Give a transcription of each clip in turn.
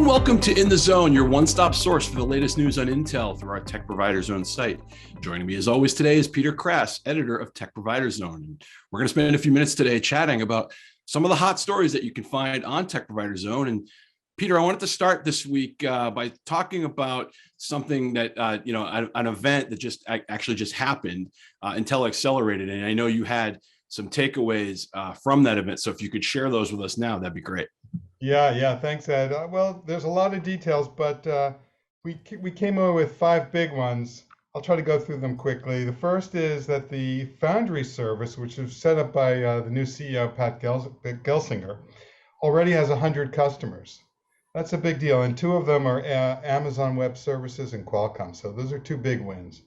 welcome to In the Zone, your one-stop source for the latest news on Intel through our Tech Provider Zone site. Joining me as always today is Peter Krass, editor of Tech Provider Zone. And we're going to spend a few minutes today chatting about some of the hot stories that you can find on Tech Provider Zone. And Peter, I wanted to start this week by talking about something that, an event that actually just happened, Intel Accelerated. And I know you had some takeaways from that event. So if you could share those with us now, that'd be great. Yeah. Thanks, Ed. Well, there's a lot of details, but we came over with 5 big ones. I'll try to go through them quickly. The first is that the Foundry service, which was set up by the new CEO, Pat Gelsinger, already has 100 customers. That's a big deal, and 2 of them are Amazon Web Services and Qualcomm, so those are 2 big wins.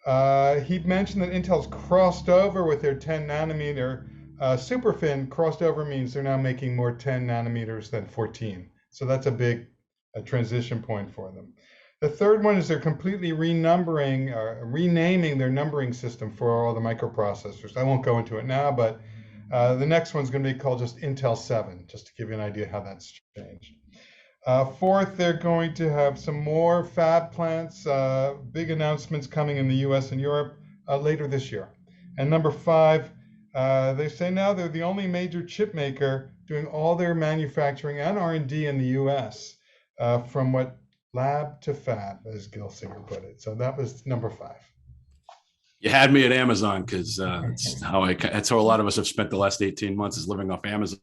He mentioned that Intel's crossed over with their 10 nanometer SuperFin. Crossed over means they're now making more 10 nanometers than 14. So that's a big transition point for them. The third one is they're completely renaming their numbering system for all the microprocessors. I won't go into it now, but the next one's going to be called just Intel 7, just to give you an idea how that's changed. Fourth, they're going to have some more fab plants, big announcements coming in the US and Europe later this year. And number 5, they say now they're the only major chip maker doing all their manufacturing and R&D in the US, from what lab to fab, as Gelsinger put it. So that was number 5. You had me at Amazon because that's how a lot of us have spent the last 18 months is living off Amazon.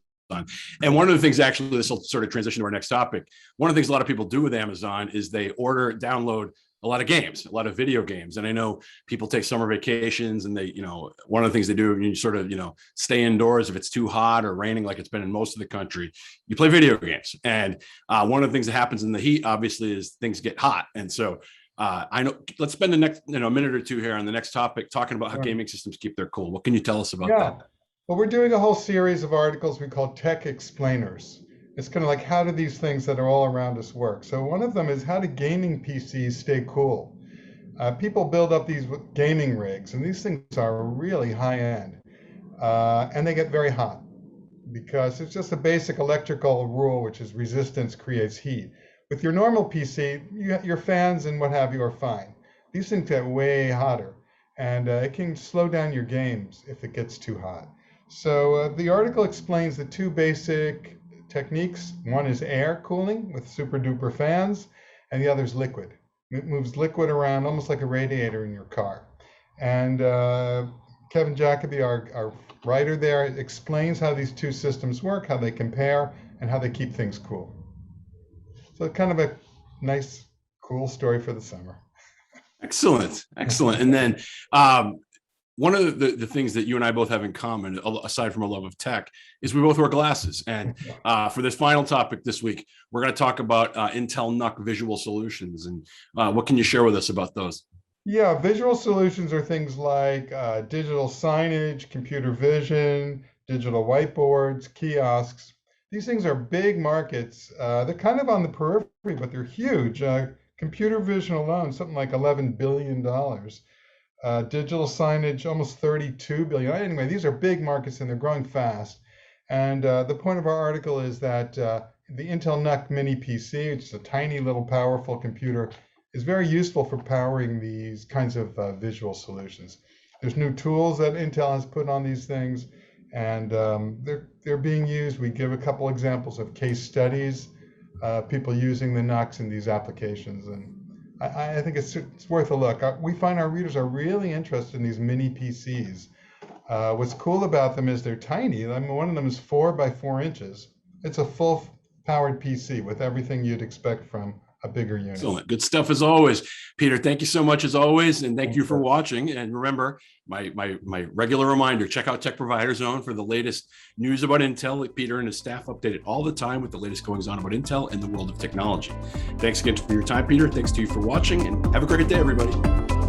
And one of the things, actually, this will sort of transition to our next topic. One of the things a lot of people do with Amazon is they download a lot of games, a lot of video games. And I know people take summer vacations and they, one of the things they do, you sort of, stay indoors if it's too hot or raining, like it's been in most of the country, you play video games. And one of the things that happens in the heat, obviously, is things get hot. And so I know, let's spend the next minute or two here on the next topic, talking about how gaming systems keep their cool. What can you tell us about that? Well, we're doing a whole series of articles we call Tech Explainers. It's kind of like, how do these things that are all around us work? So one of them is, how do gaming PCs stay cool? People build up these gaming rigs, and these things are really high end, and they get very hot because it's just a basic electrical rule, which is resistance creates heat. With your normal PC, your fans and what have you are fine. These things get way hotter, and it can slow down your games if it gets too hot. So the article explains the 2 basic techniques. One is air cooling with super duper fans, and the other is liquid. It moves liquid around almost like a radiator in your car. And Kevin Jacoby, our writer there, explains how these 2 systems work, how they compare, and how they keep things cool. So kind of a nice, cool story for the summer. Excellent. And then one of the things that you and I both have in common, aside from a love of tech, is we both wear glasses. And for this final topic this week, we're going to talk about Intel Nook visual solutions. And what can you share with us about those? Yeah, visual solutions are things like digital signage, computer vision, digital whiteboards, kiosks. These things are big markets. They're kind of on the periphery, but they're huge. Computer vision alone, something like $11 billion. Digital signage, almost 32 billion. Anyway, these are big markets and they're growing fast. And the point of our article is that the Intel Nook Mini PC, which is a tiny little powerful computer, is very useful for powering these kinds of visual solutions. There's new tools that Intel has put on these things, and they're being used. We give a couple examples of case studies, people using the Nooks in these applications, and I think it's worth a look. We find our readers are really interested in these mini PCs. What's cool about them is they're tiny. I mean, one of them is 4 by 4 inches. It's a full powered PC with everything you'd expect from a bigger unit. Excellent. Good stuff as always. Peter, thank you so much as always. And thank you for watching. And remember, my regular reminder, check out Tech Provider Zone for the latest news about Intel. Peter and his staff update it all the time with the latest goings on about Intel and the world of technology. Thanks again for your time, Peter. Thanks to you for watching, and have a great day, everybody.